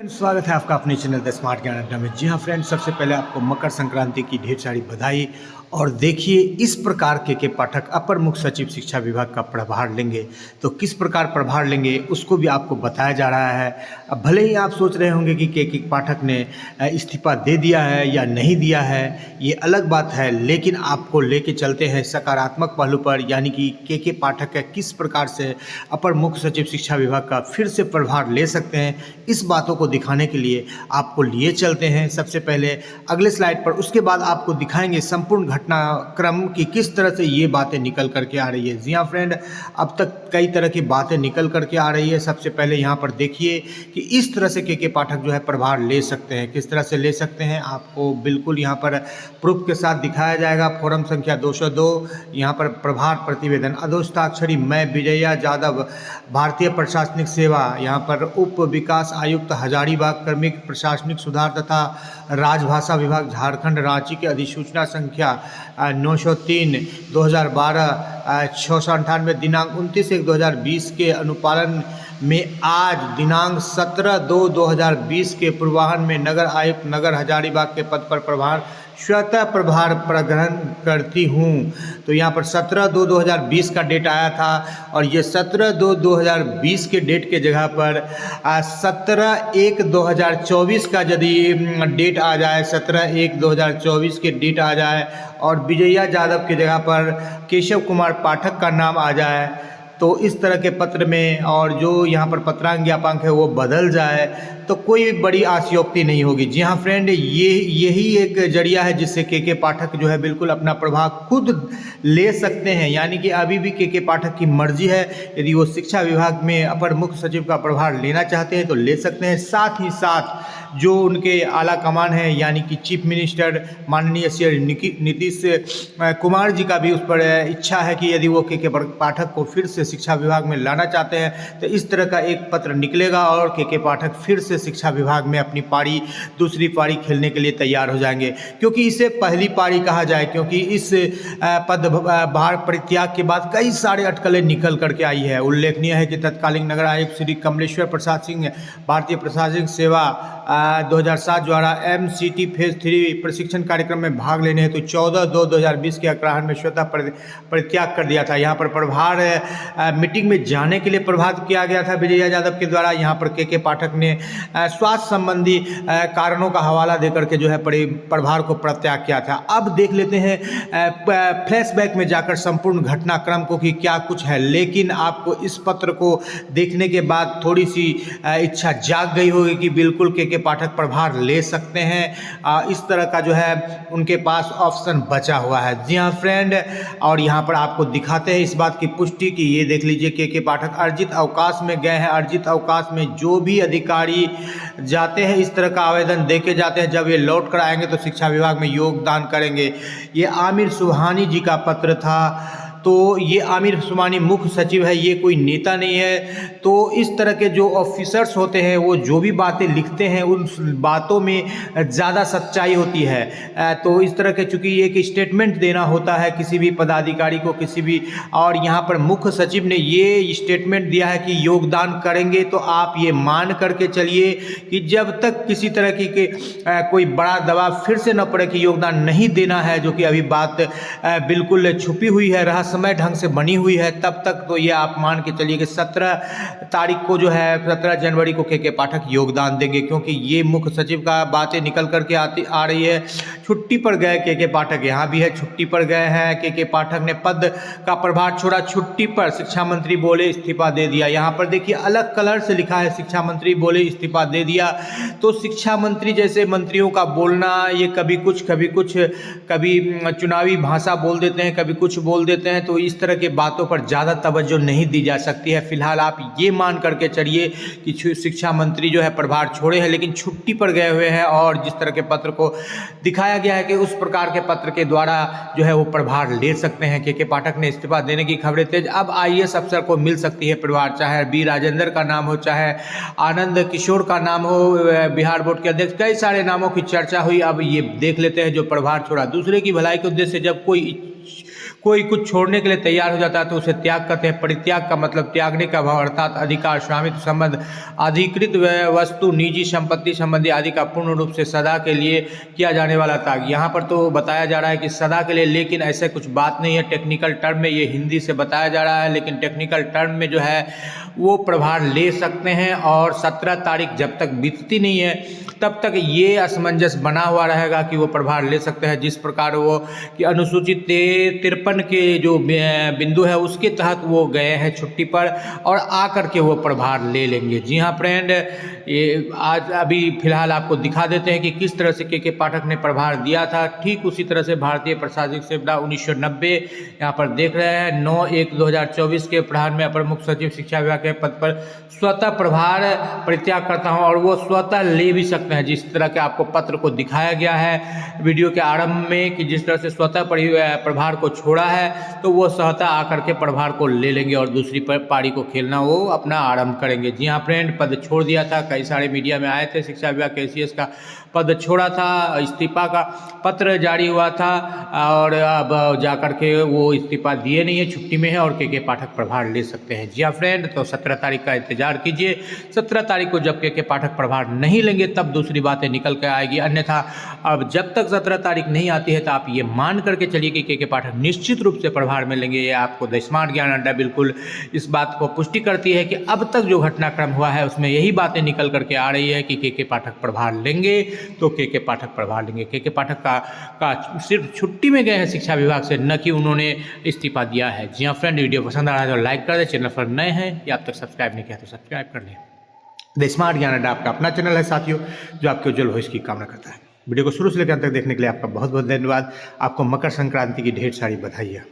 स्वागत है आपका अपने चैनल द स्मार्ट ज्ञान अड्डा में। जी हाँ फ्रेंड्स, सबसे पहले आपको मकर संक्रांति की ढेर सारी बधाई। और देखिए इस प्रकार के पाठक अपर मुख्य सचिव शिक्षा विभाग का प्रभार लेंगे, तो किस प्रकार प्रभार लेंगे उसको भी आपको बताया जा रहा है। अब भले ही आप सोच रहे होंगे कि के पाठक ने इस्तीफा दे दिया है या नहीं दिया है, ये अलग बात है, लेकिन आपको लेके चलते हैं सकारात्मक पहलू पर, यानी कि के पाठक का किस प्रकार से अपर मुख्य सचिव शिक्षा विभाग का फिर से प्रभार ले सकते हैं। इस बातों को दिखाने के लिए आपको लिए चलते हैं सबसे पहले अगले स्लाइड पर। उसके बाद आपको दिखाएंगे संपूर्ण घटनाक्रम की किस तरह से ये बातें निकल करके आ रही है। जी हाँ फ्रेंड, अब तक कई तरह की बातें निकल करके आ रही है। सबसे पहले यहाँ पर देखिए कि इस तरह से के पाठक जो है प्रभार ले सकते हैं। किस तरह से ले सकते हैं आपको बिल्कुल यहाँ पर प्रूफ के साथ दिखाया जाएगा। फॉर्म संख्या 202, यहाँ पर प्रभार प्रतिवेदन अधोस्ताक्षरी मैं विजया यादव, भारतीय प्रशासनिक सेवा, यहाँ पर उप विकास आयुक्त हजारीबाग, क्रमिक प्रशासनिक सुधार तथा राजभाषा विभाग झारखंड, रांची के अधिसूचना संख्या 903 2012 698 दिनांक 29/1/2020 के अनुपालन में आज दिनांक 17/2/2020 के पूर्वाह्न में नगर आयुक्त नगर हजारीबाग के पद पर प्रभार स्वतः प्रभार प्रग्रहण करती हूँ। तो यहाँ पर 17/2/2020 का डेट आया था और ये 17/2/2020 के डेट के जगह पर 17/1/2024 का यदि डेट आ जाए, 17/1/2024 के डेट आ जाए और विजया यादव की जगह पर केशव कुमार पाठक का नाम आ जाए, तो इस तरह के पत्र में और जो यहाँ पर पत्रांक ज्ञापांक है वो बदल जाए, तो कोई बड़ी आशयोक्ति नहीं होगी। जी हाँ फ्रेंड, यही एक जरिया है जिससे के पाठक जो है बिल्कुल अपना प्रभाव खुद ले सकते हैं। यानी कि अभी भी के पाठक की मर्जी है, यदि वो शिक्षा विभाग में अपर मुख्य सचिव का प्रभार लेना चाहते हैं तो ले सकते हैं। साथ ही साथ जो उनके आला कमान है, यानी कि चीफ मिनिस्टर माननीय श्री नीतीश कुमार जी का भी उस पर इच्छा है कि यदि वो के पाठक को फिर से शिक्षा विभाग में लाना चाहते हैं तो इस तरह का एक पत्र निकलेगा और के पाठक फिर से शिक्षा विभाग में अपनी पारी दूसरी पारी खेलने के लिए तैयार हो जाएंगे। क्योंकि इसे पहली पारी कहा जाए, क्योंकि इस पदभार परित्याग के बाद कई सारे अटकलें निकल करके आई है। उल्लेखनीय है कि तत्कालीन नगर आयुक्त श्री कमलेश्वर प्रसाद सिंह भारतीय प्रशासनिक सेवा 2007 द्वारा MCT फेज 3 प्रशिक्षण कार्यक्रम में भाग लेने हेतु 14/2/2020 के अपराह्न में स्वतः परित्याग कर दिया था। यहाँ पर प्रभार मीटिंग में जाने के लिए प्रभार किया गया था विजया यादव के द्वारा। यहाँ पर के पाठक ने स्वास्थ्य संबंधी कारणों का हवाला देकर के जो है प्रभार को प्रत्याग किया था। अब देख लेते हैं फ्लैशबैक में जाकर संपूर्ण घटनाक्रम को कि क्या कुछ है, लेकिन आपको इस पत्र को देखने के बाद थोड़ी सी इच्छा जाग गई होगी कि बिल्कुल के पाठक प्रभार ले सकते हैं। इस तरह का जो है उनके पास ऑप्शन बचा हुआ है। जी हाँ फ्रेंड, और यहाँ पर आपको दिखाते हैं इस बात की पुष्टि कि ये देख लीजिए के पाठक अर्जित अवकाश में गए हैं। अर्जित अवकाश में जो भी अधिकारी जाते हैं इस तरह का आवेदन देके जाते हैं, जब ये लौट कर आएंगे तो शिक्षा विभाग में योगदान करेंगे। ये आमिर सुबहानी जी का पत्र था। तो ये आमिर सुबहानी मुख्य सचिव है, ये कोई नेता नहीं है। तो इस तरह के जो ऑफिसर्स होते हैं वो जो भी बातें लिखते हैं उन बातों में ज़्यादा सच्चाई होती है। तो इस तरह के चूँकि एक स्टेटमेंट देना होता है किसी भी पदाधिकारी को, किसी भी, और यहाँ पर मुख्य सचिव ने ये स्टेटमेंट दिया है कि योगदान करेंगे, तो आप ये मान करके चलिए कि जब तक किसी तरह की कोई बड़ा दबाव फिर से न पड़े कि योगदान नहीं देना है, जो कि अभी बात बिल्कुल छुपी हुई है, रहस्यमय ढंग से बनी हुई है, तब तक तो ये आप मान के चलिए कि 17 तारीख को जो है 17 जनवरी को के पाठक योगदान देंगे। क्योंकि ये मुख्य सचिव का बातें निकल करके आ रही है। छुट्टी पर गए के पाठक, यहाँ भी है छुट्टी पर गए हैं के पाठक ने पद का प्रभार छोड़ा, छुट्टी पर। शिक्षा मंत्री बोले इस्तीफा दे दिया। यहाँ पर देखिए अलग कलर से लिखा है शिक्षा मंत्री बोले इस्तीफा दे दिया। तो शिक्षा मंत्री जैसे मंत्रियों का बोलना, ये कभी कुछ कभी चुनावी भाषा बोल देते हैं, कभी कुछ बोल देते हैं। तो इस तरह के बातों पर ज़्यादा तवज्जो नहीं दी जा सकती है। फिलहाल आप ये मान करके चलिए कि शिक्षा मंत्री जो है प्रभार छोड़े हैं, लेकिन छुट्टी पर गए हुए हैं। और जिस तरह के पत्र को दिखाया गया है कि उस प्रकार के पत्र के द्वारा जो है वो प्रभार ले सकते हैं। के पाठक ने इस्तीफा देने की खबरें तेज। अब IAS अफसर को मिल सकती है प्रभार, चाहे बी राजेंद्र का नाम हो, चाहे आनंद किशोर का नाम हो, बिहार बोर्ड के अध्यक्ष, कई सारे नामों की चर्चा हुई। अब ये देख लेते हैं जो प्रभार छोड़ा। दूसरे की भलाई के उद्देश्य से जब कोई कोई कुछ छोड़ने के लिए तैयार हो जाता है तो उसे त्याग कहते हैं। परित्याग का मतलब त्यागने का भाव, अर्थात अधिकार, स्वामित्व संबंध, अधिकृत वस्तु, निजी संपत्ति संबंधी आदि का पूर्ण रूप से सदा के लिए किया जाने वाला त्याग। यहाँ पर तो बताया जा रहा है कि सदा के लिए, लेकिन ऐसे कुछ बात नहीं है। टेक्निकल टर्म में ये हिंदी से बताया जा रहा है, लेकिन टेक्निकल टर्म में जो है वो प्रभार ले सकते हैं और 17 तारीख जब तक बीतती नहीं है तब तक ये असमंजस बना हुआ रहेगा कि वो प्रभार ले सकते हैं। जिस प्रकार वो कि अनुसूचित 53 के जो बिंदु है उसके तहत वो गए हैं छुट्टी पर और आकर के वो प्रभार ले लेंगे। जी हाँ फ्रेंड, ये आज अभी फिलहाल आपको दिखा देते हैं कि किस तरह से के पाठक ने प्रभार दिया था। ठीक उसी तरह से भारतीय प्रशासनिक सेवा 1990 यहाँ पर देख रहे हैं 9/1/2024 के प्रधान में अपर मुख्य सचिव शिक्षा विभाग के पद पर स्वतः प्रभार परित्याग करता हूँ, और वो स्वतः ले भी सकते हैं। जिस तरह के आपको पत्र को दिखाया गया है वीडियो के आरंभ में कि जिस तरह से स्वतः प्रभार को छोड़ा है तो वो स्वतः आकर के प्रभार को ले लेंगे और दूसरी पारी को खेलना वो अपना आरंभ करेंगे। जी हाँ फ्रेंड, पद छोड़ दिया था, कई सारे मीडिया में आए थे। शिक्षा विभाग के ACS का पद छोड़ा था, इस्तीफा का पत्र जारी हुआ था और अब जाकर के वो इस्तीफा दिए नहीं है, छुट्टी में है और के पाठक प्रभार ले सकते हैं। जी हाँ फ्रेंड, तो 17 तारीख का इंतजार कीजिए। 17 तारीख को जब के पाठक प्रभार नहीं लेंगे तब दूसरी बातें निकल कर आएगी, अन्यथा अब जब तक 17 तारीख नहीं आती है तो आप ये मान करके चलिए कि के पाठक निश्चित रूप से प्रभार में लेंगे। ये आपको द स्मार्ट ज्ञान अड्डा बिल्कुल इस बात को पुष्टि करती है कि अब तक जो घटनाक्रम हुआ है उसमें यही बातें निकल करके आ रही है कि के पाठक प्रभार लेंगे तो के पाठक प्रभार लेंगे। के पाठक का सिर्फ छुट्टी में गए हैं शिक्षा विभाग से, न कि उन्होंने इस्तीफा दिया है। जी हाँ फ्रेंड, वीडियो पसंद आ रहा है तो लाइक कर दें, चैनल पर नए हैं या अब तक सब्सक्राइब नहीं किया तो सब्सक्राइब कर लें। द स्मार्ट ज्ञान अड्डा आपका अपना चैनल है साथियों, जो आपके उज्जवल भविष्य की कामना करता है। वीडियो को शुरू से लेकर अंत तक देखने के लिए आपका बहुत बहुत धन्यवाद। आपको मकर संक्रांति की ढेर सारी बधाइयाँ।